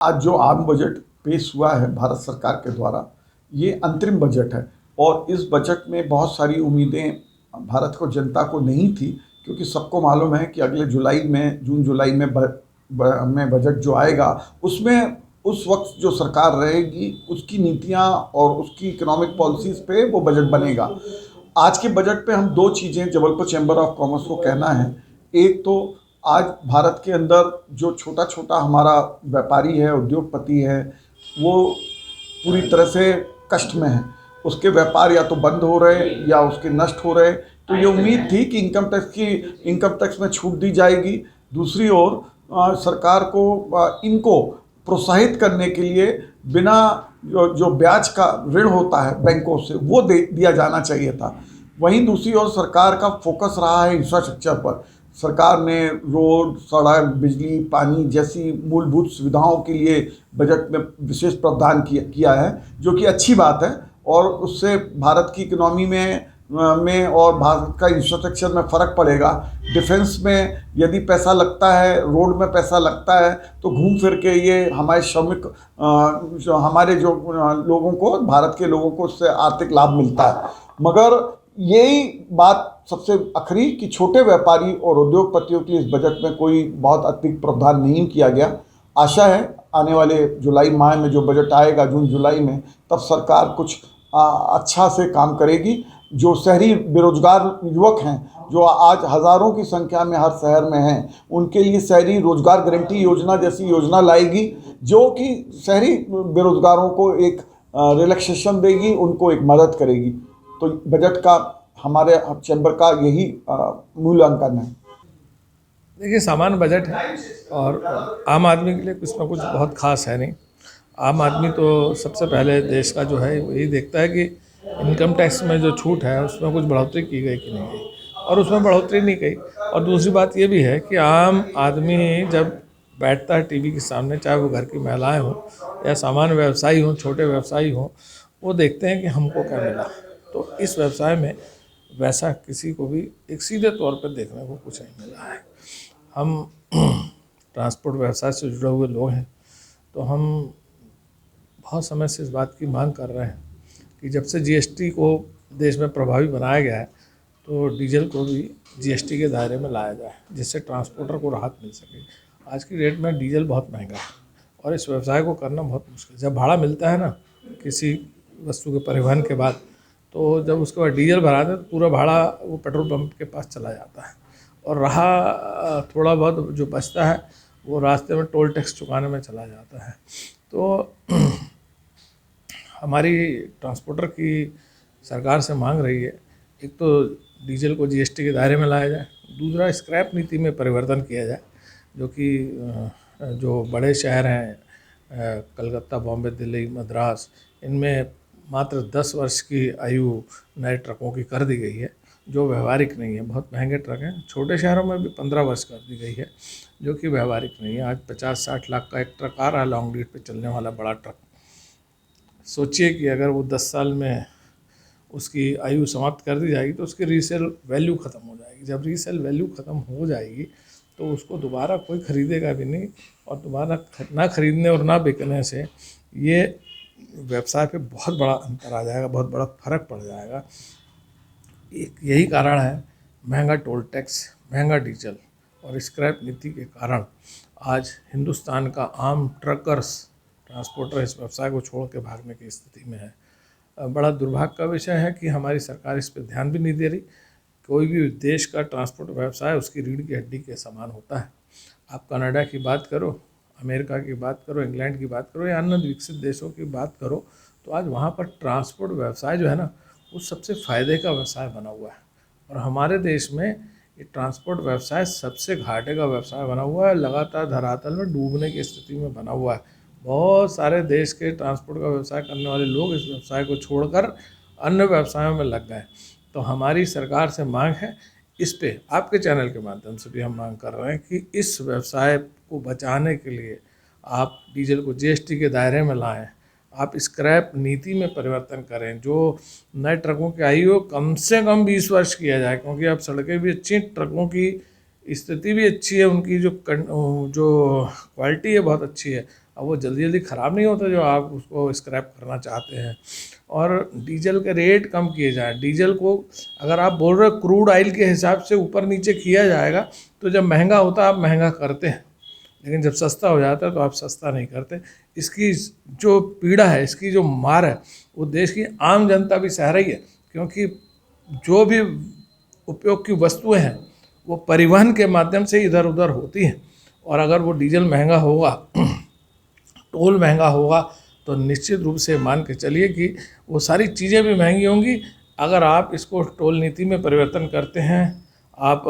आज जो आम बजट पेश हुआ है भारत सरकार के द्वारा, ये अंतरिम बजट है और इस बजट में बहुत सारी उम्मीदें भारत को जनता को नहीं थी, क्योंकि सबको मालूम है कि अगले जुलाई में, जून जुलाई में में बजट जो आएगा, उसमें उस वक्त जो सरकार रहेगी उसकी नीतियां और उसकी इकोनॉमिक पॉलिसीज पे वो बजट बनेगा। आज के बजट पे हम दो चीज़ें जबलपुर चैम्बर ऑफ कॉमर्स को कहना है। एक तो आज भारत के अंदर जो छोटा छोटा हमारा व्यापारी है, उद्योगपति है, वो पूरी तरह से कष्ट में है। उसके व्यापार या तो बंद हो रहे या उसके नष्ट हो रहे। तो ये उम्मीद थी कि इनकम टैक्स में छूट दी जाएगी। दूसरी ओर सरकार को इनको प्रोत्साहित करने के लिए बिना जो ब्याज का ऋण होता है बैंकों से, वो दे दिया जाना चाहिए था। वहीं दूसरी ओर सरकार का फोकस रहा है इंफ्रास्ट्रक्चर पर। सरकार ने रोड, सड़क, बिजली, पानी जैसी मूलभूत सुविधाओं के लिए बजट में विशेष प्रावधान किया है, जो कि अच्छी बात है और उससे भारत की इकोनॉमी में और भारत का इंफ्रास्ट्रक्चर में फ़र्क पड़ेगा। डिफेंस में यदि पैसा लगता है, रोड में पैसा लगता है, तो घूम फिर के ये हमारे श्रमिक हमारे जो लोगों को, भारत के लोगों को उससे आर्थिक लाभ मिलता है। मगर यही बात सबसे आखिरी कि छोटे व्यापारी और उद्योगपतियों के लिए इस बजट में कोई बहुत अतिरिक्त प्रावधान नहीं किया गया। आशा है आने वाले जुलाई माह में जो बजट आएगा, जून जुलाई में, तब सरकार कुछ अच्छा से काम करेगी। जो शहरी बेरोजगार युवक हैं, जो आज हज़ारों की संख्या में हर शहर में हैं, उनके लिए शहरी रोजगार गारंटी योजना जैसी योजना लाएगी, जो कि शहरी बेरोजगारों को एक रिलैक्सेशन देगी, उनको एक मदद करेगी। तो बजट का हमारे चैम्बर का यही मूल्यांकन है। देखिए, सामान्य बजट है और आम आदमी के लिए कुछ ना कुछ बहुत खास है नहीं। आम आदमी तो सबसे पहले देश का जो है यही देखता है कि इनकम टैक्स में जो छूट है उसमें कुछ बढ़ोतरी की गई कि नहीं गई, और उसमें बढ़ोतरी नहीं गई। और दूसरी बात ये भी है कि आम आदमी जब बैठता है टीवी के सामने, चाहे वो घर की महिलाएं हों या सामान्य व्यवसायी हों, छोटे व्यवसायी हों, वो देखते हैं कि हमको क्या मिला। तो इस व्यवसाय में वैसा किसी को भी एक सीधे तौर पर देखने को कुछ नहीं मिला है। हम ट्रांसपोर्ट व्यवसाय से जुड़े हुए लोग हैं, तो हम बहुत समय से इस बात की मांग कर रहे हैं कि जब से जीएसटी को देश में प्रभावी बनाया गया है, तो डीजल को भी जीएसटी के दायरे में लाया जाए, जिससे ट्रांसपोर्टर को राहत मिल सके। आज की डेट में डीजल बहुत महंगा है और इस व्यवसाय को करना बहुत मुश्किल है। जब भाड़ा मिलता है ना किसी वस्तु के परिवहन के बाद, तो जब उसके बाद डीजल भरा दें तो पूरा भाड़ा वो पेट्रोल पंप के पास चला जाता है, और रहा थोड़ा बहुत जो बचता है वो रास्ते में टोल टैक्स चुकाने में चला जाता है। तो हमारी ट्रांसपोर्टर की सरकार से मांग रही है, एक तो डीजल को जीएसटी के दायरे में लाया जाए, दूसरा स्क्रैप नीति में परिवर्तन किया जाए, जो कि जो बड़े शहर हैं कलकत्ता, बॉम्बे, दिल्ली, मद्रास, इनमें मात्र 10 वर्ष की आयु नए ट्रकों की कर दी गई है, जो व्यवहारिक नहीं है। बहुत महंगे ट्रक हैं। छोटे शहरों में भी 15 वर्ष कर दी गई है, जो कि व्यवहारिक नहीं है। आज 50-60 लाख का एक ट्रक आ रहा है, लॉन्ग रूट पे चलने वाला बड़ा ट्रक। सोचिए कि अगर वो 10 साल में उसकी आयु समाप्त कर दी जाएगी तो उसकी रीसेल वैल्यू ख़त्म हो जाएगी। जब रीसेल वैल्यू ख़त्म हो जाएगी तो उसको दोबारा कोई ख़रीदेगा भी नहीं, और दोबारा ना खरीदने और ना बिकने से ये व्यवसाय पे बहुत बड़ा अंतर आ जाएगा, बहुत बड़ा फर्क पड़ जाएगा। एक यही कारण है, महंगा टोल टैक्स, महंगा डीजल और स्क्रैप नीति के कारण आज हिंदुस्तान का आम ट्रकर्स, ट्रांसपोर्टर इस व्यवसाय को छोड़ के भागने की स्थिति में है। बड़ा दुर्भाग्य का विषय है कि हमारी सरकार इस पर ध्यान भी नहीं दे रही। कोई भी देश का ट्रांसपोर्ट व्यवसाय उसकी रीढ़ की हड्डी के समान होता है। आप कनाडा की बात करो, अमेरिका की बात करो, इंग्लैंड की बात करो या अन्य विकसित देशों की बात करो, तो आज वहाँ पर ट्रांसपोर्ट व्यवसाय जो है ना, वो सबसे फ़ायदे का व्यवसाय बना हुआ है। और हमारे देश में ये ट्रांसपोर्ट व्यवसाय सबसे घाटे का व्यवसाय बना हुआ है, लगातार धरातल में डूबने की स्थिति में बना हुआ है। बहुत सारे देश के ट्रांसपोर्ट का व्यवसाय करने वाले लोग इस व्यवसाय को छोड़कर अन्य व्यवसायों में लग गए। तो हमारी सरकार से मांग है, इस पे आपके चैनल के माध्यम से भी हम मांग कर रहे हैं कि इस व्यवसाय को बचाने के लिए आप डीजल को जीएसटी के दायरे में लाएं, आप स्क्रैप नीति में परिवर्तन करें, जो नए ट्रकों की आयु कम से कम 20 वर्ष किया जाए, क्योंकि अब सड़कें भी अच्छी, ट्रकों की स्थिति भी अच्छी है, उनकी जो क्वालिटी है बहुत अच्छी है। अब वो जल्दी जल्दी ख़राब नहीं होता जो आप उसको स्क्रैप करना चाहते हैं। और डीजल के रेट कम किए जाएँ। डीजल को अगर आप बोल रहे हो क्रूड ऑयल के हिसाब से ऊपर नीचे किया जाएगा, तो जब महंगा होता है आप महंगा करते हैं, लेकिन जब सस्ता हो जाता है तो आप सस्ता नहीं करते। इसकी जो पीड़ा है, इसकी जो मार है, वो देश की आम जनता भी सह रही है, क्योंकि जो भी उपयोग की वस्तुएं हैं वो परिवहन के माध्यम से इधर उधर होती हैं, और अगर वो डीजल महंगा होगा, टोल महंगा होगा, तो निश्चित रूप से मान के चलिए कि वो सारी चीज़ें भी महंगी होंगी। अगर आप इसको टोल नीति में परिवर्तन करते हैं, आप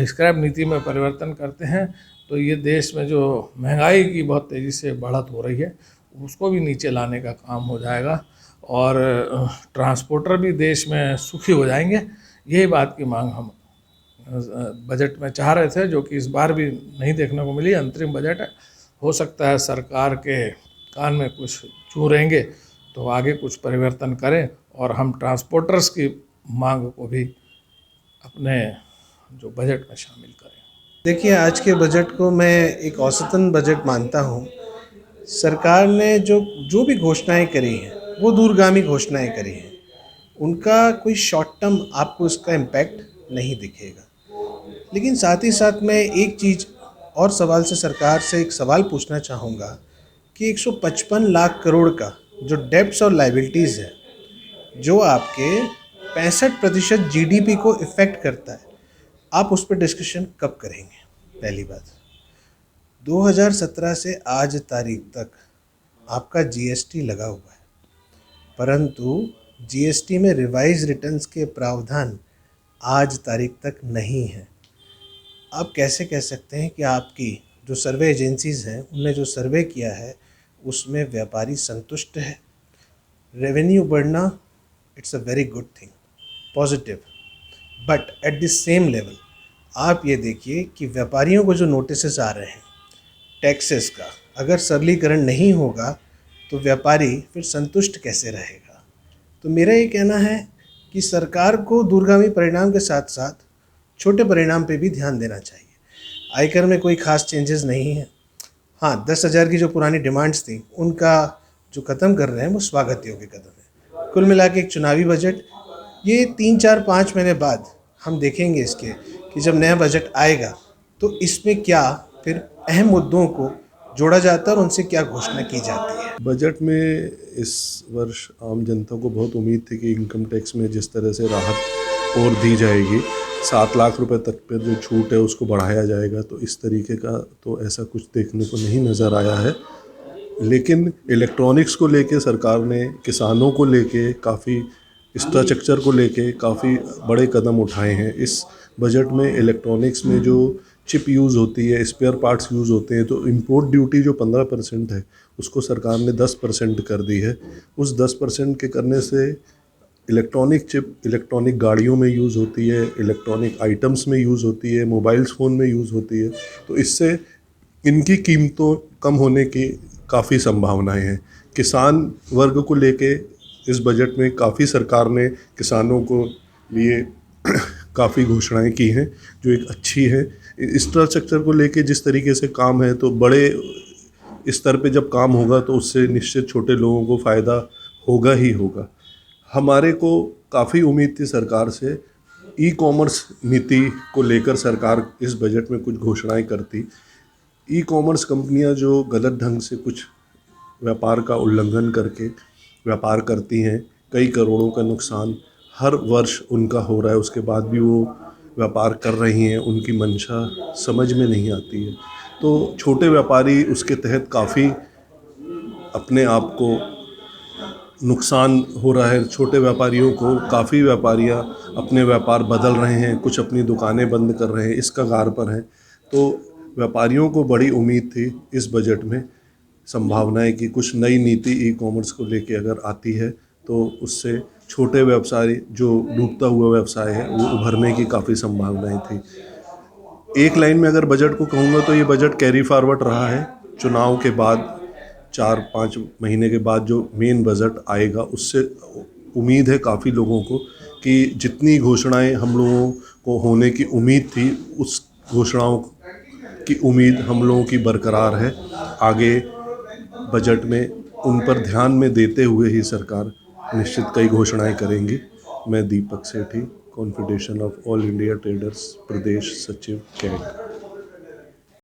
स्क्रैप नीति में परिवर्तन करते हैं, तो ये देश में जो महंगाई की बहुत तेज़ी से बढ़त हो रही है उसको भी नीचे लाने का काम हो जाएगा, और ट्रांसपोर्टर भी देश में सुखी हो जाएंगे। यही बात की मांग हम बजट में चाह रहे थे, जो कि इस बार भी नहीं देखने को मिली। अंतरिम बजट है, हो सकता है सरकार के कान में कुछ चूरेंगे तो आगे कुछ परिवर्तन करें, और हम ट्रांसपोर्टर्स की मांग को भी अपने जो बजट में शामिल करें। देखिए, आज के बजट को मैं एक औसतन बजट मानता हूँ। सरकार ने जो जो भी घोषणाएं करी हैं वो दूरगामी घोषणाएं करी हैं। उनका कोई शॉर्ट टर्म आपको इसका इम्पैक्ट नहीं दिखेगा। लेकिन साथ ही साथ मैं एक चीज़ और सवाल से सरकार से एक सवाल पूछना चाहूँगा कि 155 लाख करोड़ का जो डेब्ट्स और लाइबिलिटीज़ है, जो आपके 65% जीडीपी को इफ़ेक्ट करता है, आप उस पर डिस्कशन कब करेंगे? पहली बात। 2017 से आज तारीख तक आपका जीएसटी लगा हुआ है, परंतु जीएसटी में रिवाइज रिटर्न्स के प्रावधान आज तारीख तक नहीं है। आप कैसे कह सकते हैं कि आपकी जो सर्वे एजेंसीज़ हैं उनने जो सर्वे किया है उसमें व्यापारी संतुष्ट है? रेवेन्यू बढ़ना, it's a very good thing, positive, but at the same level आप ये देखिए कि व्यापारियों को जो नोटिसेस आ रहे हैं टैक्सेस का, अगर सरलीकरण नहीं होगा तो व्यापारी फिर संतुष्ट कैसे रहेगा? तो मेरा ये कहना है कि सरकार को दूरगामी परिणाम के साथ साथ छोटे परिणाम पे भी ध्यान देना चाहिए। आयकर में कोई ख़ास चेंजेस नहीं है। हाँ, 10,000 की जो पुरानी डिमांड्स थी उनका जो ख़त्म कर रहे हैं वो स्वागत योग्य कदम है। कुल मिला के एक चुनावी बजट, ये 3-4-5 महीने बाद हम देखेंगे इसके कि जब नया बजट आएगा तो इसमें क्या फिर अहम मुद्दों को जोड़ा जाता है और उनसे क्या घोषणा की जाती है। बजट में इस वर्ष आम जनता को बहुत उम्मीद थी कि इनकम टैक्स में जिस तरह से राहत और दी जाएगी, 7 लाख रुपए तक पर जो छूट है उसको बढ़ाया जाएगा, तो इस तरीके का तो ऐसा कुछ देखने को नहीं नज़र आया है। लेकिन इलेक्ट्रॉनिक्स को लेके सरकार ने, किसानों को लेके, काफ़ी इंफ्रास्ट्रक्चर को लेके काफ़ी बड़े कदम उठाए हैं। इस बजट में इलेक्ट्रॉनिक्स में जो चिप यूज़ होती है, स्पेयर पार्ट्स यूज़ होते हैं, तो इंपोर्ट ड्यूटी जो 15% है उसको सरकार ने 10% कर दी है। उस 10% के करने से इलेक्ट्रॉनिक चिप इलेक्ट्रॉनिक गाड़ियों में यूज़ होती है, इलेक्ट्रॉनिक आइटम्स में यूज़ होती है, मोबाइल्स फ़ोन में यूज़ होती है, तो इससे इनकी कीमतों कम होने की काफ़ी संभावनाएं हैं। किसान वर्ग को लेके इस बजट में काफ़ी सरकार ने किसानों को लिए काफ़ी घोषणाएं की हैं जो एक अच्छी है। इंफ्रास्ट्रक्चर को लेके जिस तरीके से काम है, तो बड़े स्तर पे जब काम होगा तो उससे निश्चित छोटे लोगों को फ़ायदा होगा ही होगा। हमारे को काफ़ी उम्मीद थी सरकार से, ई कॉमर्स नीति को लेकर सरकार इस बजट में कुछ घोषणाएं करती। ई कॉमर्स कंपनियां जो गलत ढंग से कुछ व्यापार का उल्लंघन करके व्यापार करती हैं, कई करोड़ों का नुकसान हर वर्ष उनका हो रहा है, उसके बाद भी वो व्यापार कर रही हैं, उनकी मंशा समझ में नहीं आती है। तो छोटे व्यापारी उसके तहत काफ़ी अपने आप को नुकसान हो रहा है। छोटे व्यापारियों को, काफ़ी व्यापारियां अपने व्यापार बदल रहे हैं, कुछ अपनी दुकानें बंद कर रहे हैं, इस कगार पर हैं। तो व्यापारियों को बड़ी उम्मीद थी इस बजट में, संभावनाएं कि कुछ नई नीति ई कॉमर्स को लेके अगर आती है तो उससे छोटे व्यवसाय, जो डूबता हुआ व्यवसाय है, वो उभरने की काफ़ी संभावनाएं थी। एक लाइन में अगर बजट को कहूँगा तो ये बजट कैरी फॉरवर्ड रहा है। चुनाव के बाद 4-5 महीने के बाद जो मेन बजट आएगा उससे उम्मीद है काफ़ी लोगों को कि जितनी घोषणाएं हम लोगों को होने की उम्मीद थी, उस घोषणाओं की उम्मीद हम लोगों की बरकरार है। आगे बजट में उन पर ध्यान में देते हुए ही सरकार निश्चित कई घोषणाएं करेंगी। मैं Deepak Sethi, confederation of all India traders प्रदेश सचिव कैट।